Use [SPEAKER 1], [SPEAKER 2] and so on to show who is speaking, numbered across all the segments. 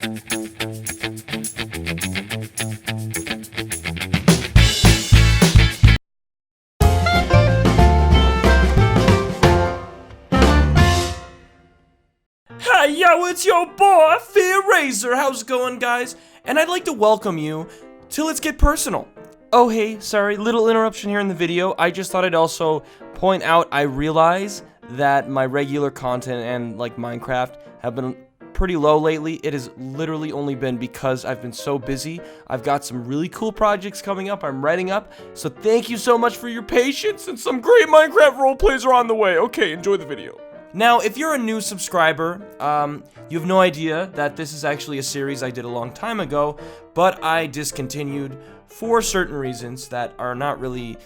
[SPEAKER 1] Hi, yo, it's your boy, TheFearRaiser. How's it going, guys? And I'd like to welcome you to Let's Get Personal. Oh, hey, sorry, little interruption here in the video. I just thought I'd also point out, I realize that my regular content and, like, Minecraft have been pretty low lately. It has literally only been because I've been so busy. I've got some really cool projects coming up. I'm writing up. So thank you so much for your patience, and some great Minecraft roleplays are on the way. Okay, enjoy the video. Now, if you're a new subscriber, you have no idea that this is actually a series I did a long time ago, but I discontinued for certain reasons that are not really...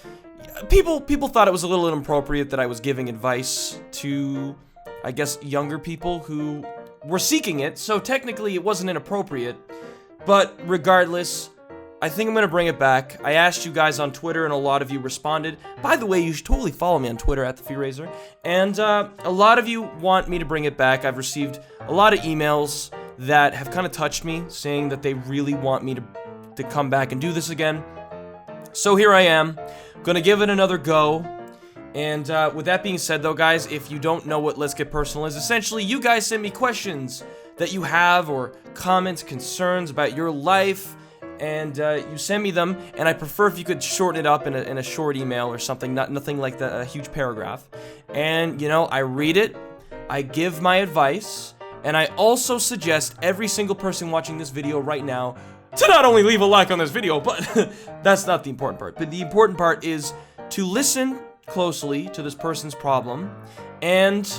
[SPEAKER 1] People thought it was a little inappropriate that I was giving advice to, I guess, younger people who were seeking it, so technically it wasn't inappropriate, but regardless, I think I'm going to bring it back. I asked you guys on Twitter, and a lot of you responded. By the way, you should totally follow me on Twitter, at TheFearRaiser. And a lot of you want me to bring it back. I've received a lot of emails that have kind of touched me, saying that they really want me to come back and do this again. So here I am. I'm going to give it another go. And with that being said, though, guys, if you don't know what Let's Get Personal is, essentially, you guys send me questions that you have, or comments, concerns about your life, and you send me them, and I prefer if you could shorten it up in a short email or something, nothing like a huge paragraph. And, you know, I read it, I give my advice, and I also suggest every single person watching this video right now to not only leave a like on this video, but that's not the important part. But the important part is to listen closely to this person's problem and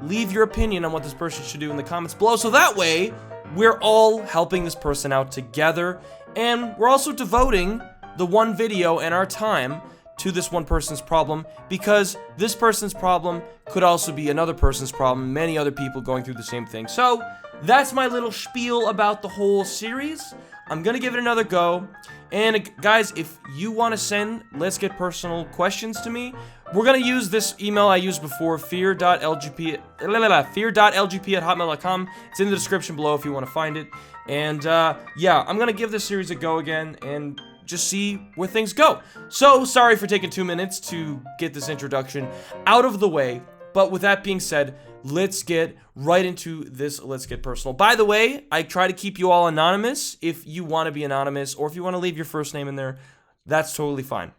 [SPEAKER 1] leave your opinion on what this person should do in the comments below, so that way we're all helping this person out together. And we're also devoting the one video and our time to this one person's problem, because this person's problem could also be another person's problem, many other people going through the same thing. So that's my little spiel about the whole series. I'm gonna give it another go. And guys, if you want to send Let's Get Personal questions to me, we're gonna use this email I used before, fear.lgp@hotmail.com. It's in the description below if you want to find it. And yeah, I'm gonna give this series a go again and just see where things go. So sorry for taking 2 minutes to get this introduction out of the way, but with that being said, let's get right into this Let's Get Personal. By the way, I try to keep you all anonymous. If you want to be anonymous, or if you want to leave your first name in there, that's totally fine.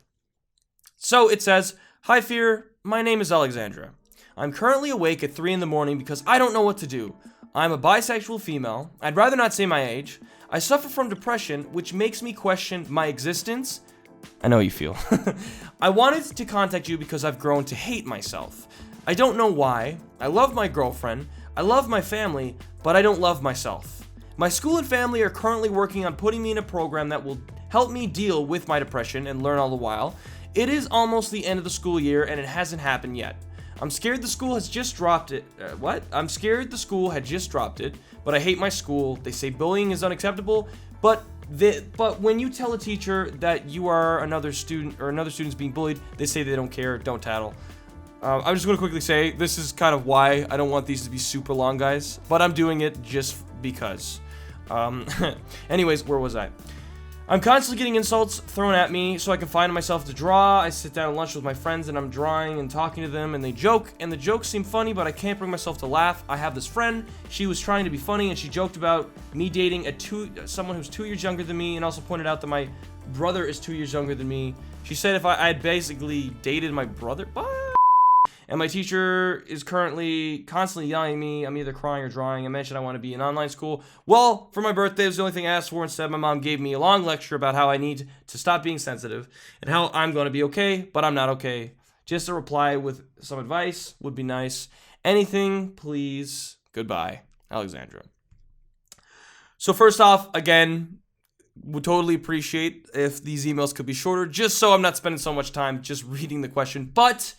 [SPEAKER 1] So it says, "Hi Fear, my name is Alexandra. I'm currently awake at 3 in the morning because I don't know what to do. I'm a bisexual female. I'd rather not say my age. I suffer from depression, which makes me question my existence." I know how you feel. "I wanted to contact you because I've grown to hate myself. I don't know why. I love my girlfriend. I love my family, but I don't love myself. My school and family are currently working on putting me in a program that will help me deal with my depression and learn all the while. It is almost the end of the school year and it hasn't happened yet. I'm scared the school has just dropped it." I'm scared the school had just dropped it, but I hate my school. They say bullying is unacceptable, but when you tell a teacher that you are another student or another student's being bullied, they say they don't care, don't tattle. I'm just going to quickly say, this is kind of why I don't want these to be super long, guys, but I'm doing it just because. Anyways, where was I? "I'm constantly getting insults thrown at me, so I can find myself to draw. I sit down at lunch with my friends and I'm drawing and talking to them, and they joke, and the jokes seem funny, but I can't bring myself to laugh. I have this friend, she was trying to be funny, and she joked about me dating someone who's 2 years younger than me, and also pointed out that my brother is 2 years younger than me. She said if I had basically dated my brother, what? And my teacher is constantly yelling at me. I'm either crying or drawing. I mentioned I want to be in online school. Well, for my birthday, it was the only thing I asked for. Instead, my mom gave me a long lecture about how I need to stop being sensitive and how I'm going to be okay, but I'm not okay. Just a reply with some advice would be nice. Anything, please. Goodbye, Alexandra." So first off, again, would totally appreciate if these emails could be shorter, just so I'm not spending so much time just reading the question. But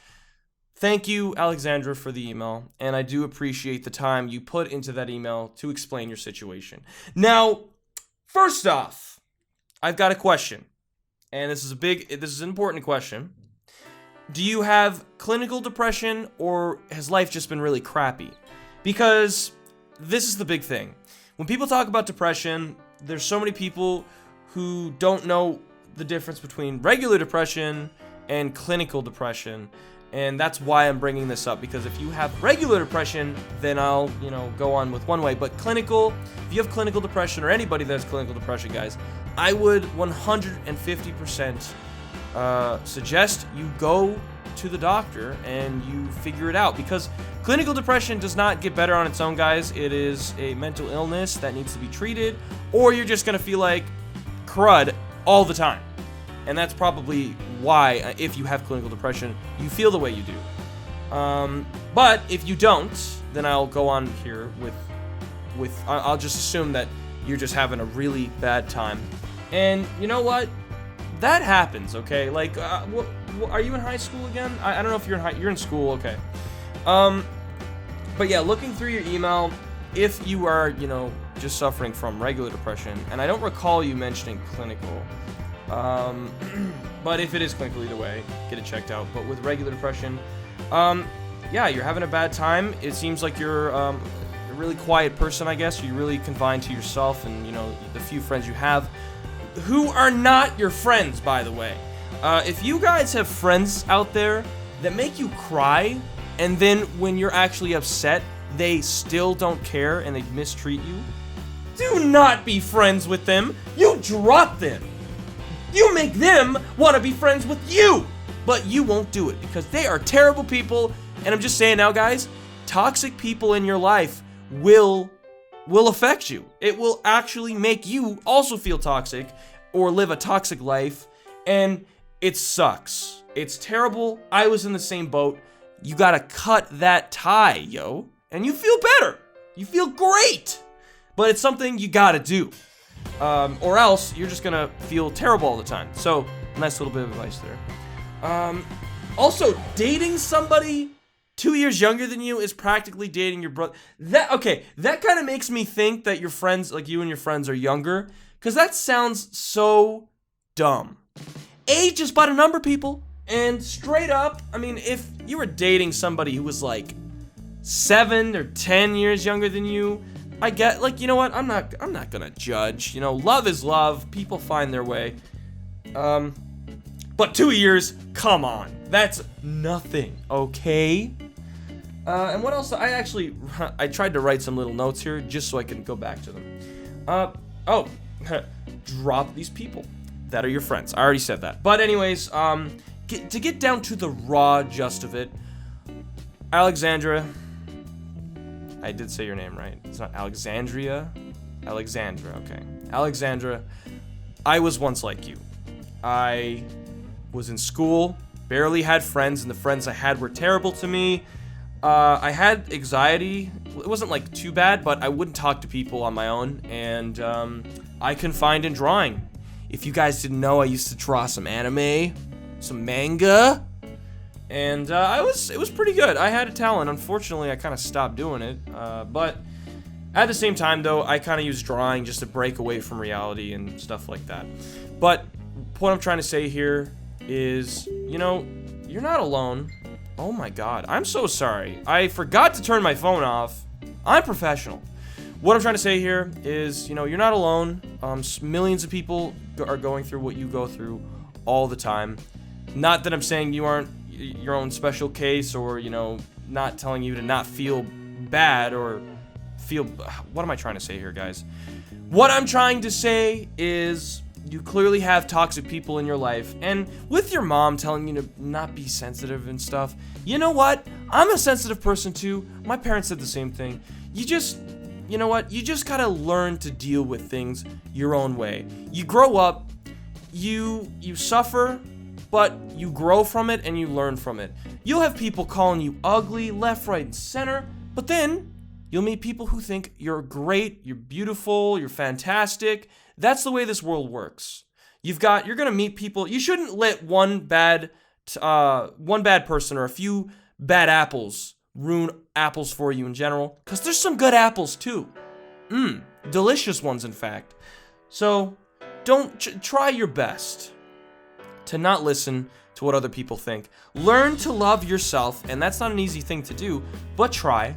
[SPEAKER 1] thank you, Alexandra, for the email, and I do appreciate the time you put into that email to explain your situation. Now, first off, I've got a question, and this is an important question. Do you have clinical depression, or has life just been really crappy? Because this is the big thing. when people talk about depression, there's so many people who don't know the difference between regular depression and clinical depression. And that's why I'm bringing this up, because if you have regular depression, then I'll, go on with one way. But if you have clinical depression, or anybody that has clinical depression, guys, I would 150% suggest you go to the doctor and you figure it out, because clinical depression does not get better on its own, guys. It is a mental illness that needs to be treated, or you're just gonna feel like crud all the time. And that's probably why, if you have clinical depression, you feel the way you do. But if you don't, then I'll go on here with I'll just assume that you're just having a really bad time. And you know what? That happens, okay? Like, are you in high school again? I don't know if you're in school, okay. But yeah, looking through your email, if you are, just suffering from regular depression, and I don't recall you mentioning clinical, but if it is clinical, either way, get it checked out. But with regular depression, yeah, you're having a bad time. It seems like you're a really quiet person, I guess. You're really confined to yourself and, the few friends you have, who are not your friends, by the way. If you guys have friends out there that make you cry, and then when you're actually upset, they still don't care and they mistreat you, do not be friends with them. You drop them. You make them want to be friends with you, but you won't do it because they are terrible people. And I'm just saying now, guys, toxic people in your life will affect you. It will actually make you also feel toxic or live a toxic life, and it sucks. It's terrible. I was in the same boat. You gotta cut that tie, yo, and you feel better. You feel great, but it's something you gotta do. Or else you're just gonna feel terrible all the time. So, nice little bit of advice there. Also, dating somebody 2 years younger than you is practically dating your brother. That kind of makes me think that your friends, like you and your friends, are younger, because that sounds so dumb. Age is but a number, people. And straight up, I mean, if you were dating somebody who was like 7 or 10 years younger than you, I get, like, you know what? I'm not gonna judge. Love is love. People find their way. But 2 years, come on. That's nothing, okay? And what else? I tried to write some little notes here just so I can go back to them. Drop these people that are your friends. I already said that. But anyways, to get down to the raw gist of it, Alexandra, I did say your name right. It's not Alexandria. Alexandra, okay. Alexandra, I was once like you. I was in school, barely had friends, and the friends I had were terrible to me. I had anxiety. It wasn't like too bad, but I wouldn't talk to people on my own, and I confined in drawing. If you guys didn't know, I used to draw some anime, some manga, and it was pretty good. I had a talent. Unfortunately, I kind of stopped doing it, but at the same time, though, I kind of used drawing just to break away from reality and stuff like that. But what I'm trying to say here is, you're not alone. Oh my god, I'm so sorry. I forgot to turn my phone off. I'm professional. What I'm trying to say here is, you're not alone. Millions of people are going through what you go through all the time. Not that I'm saying you aren't your own special case, or, not telling you to not feel bad or feel... What am I trying to say here, guys? What I'm trying to say is, you clearly have toxic people in your life, and with your mom telling you to not be sensitive and stuff, you know what? I'm a sensitive person too. My parents said the same thing. You know what? You just gotta learn to deal with things your own way. You grow up, you suffer, but you grow from it and you learn from it. You'll have people calling you ugly, left, right, and center, but then you'll meet people who think you're great, you're beautiful, you're fantastic. That's the way this world works. You're gonna meet people. You shouldn't let one bad person or a few bad apples ruin apples for you in general, because there's some good apples too. Delicious ones, in fact. So don't try your best to not listen to what other people think. Learn to love yourself, and that's not an easy thing to do, but try.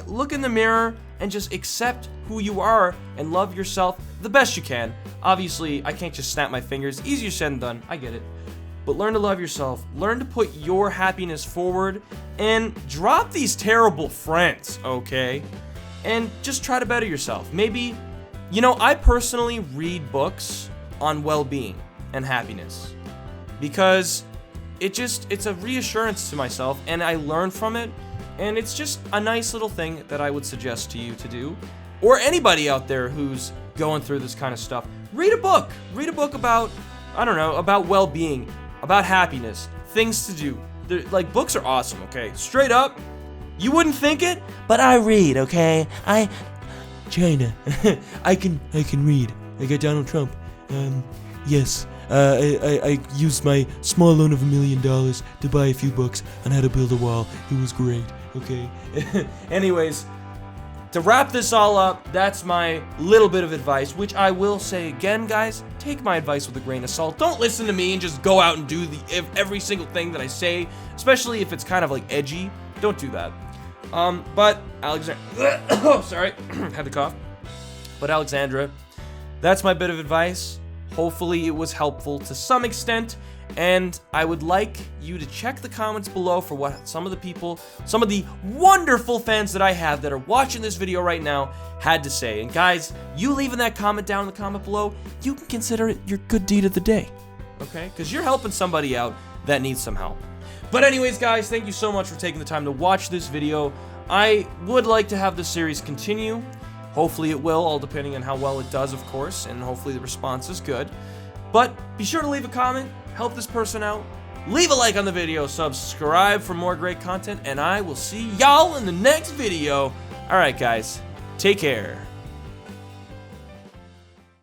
[SPEAKER 1] Look in the mirror and just accept who you are and love yourself the best you can. Obviously, I can't just snap my fingers. Easier said than done. I get it. But learn to love yourself. Learn to put your happiness forward and drop these terrible friends, okay? And just try to better yourself. Maybe, I personally read books on well-being and happiness because it's a reassurance to myself, and I learn from it, and it's just a nice little thing that I would suggest to you to do, or anybody out there who's going through this kind of stuff. Read a book about, about well-being, about happiness, things to do. Books are awesome, okay? Straight up, you wouldn't think it, but I read, okay? China, I can read. I got Donald Trump. Yes. I used my small loan of $1 million to buy a few books on how to build a wall. It was great, okay? Anyways, to wrap this all up, that's my little bit of advice, which I will say again, guys, take my advice with a grain of salt. Don't listen to me and just go out and do every single thing that I say, especially if it's kind of edgy. Don't do that. But Alexandra, oh, sorry, had to cough. But Alexandra, that's my bit of advice. Hopefully it was helpful to some extent, and I would like you to check the comments below for what some of the wonderful fans that I have that are watching this video right now had to say. And guys, you leaving that comment down in the comment below, you can consider it your good deed of the day, okay? Because you're helping somebody out that needs some help. But anyways, guys, thank you so much for taking the time to watch this video. I would like to have this series continue. Hopefully it will, all depending on how well it does, of course, and hopefully the response is good. But be sure to leave a comment, help this person out, leave a like on the video, subscribe for more great content, and I will see y'all in the next video. Alright guys, take care.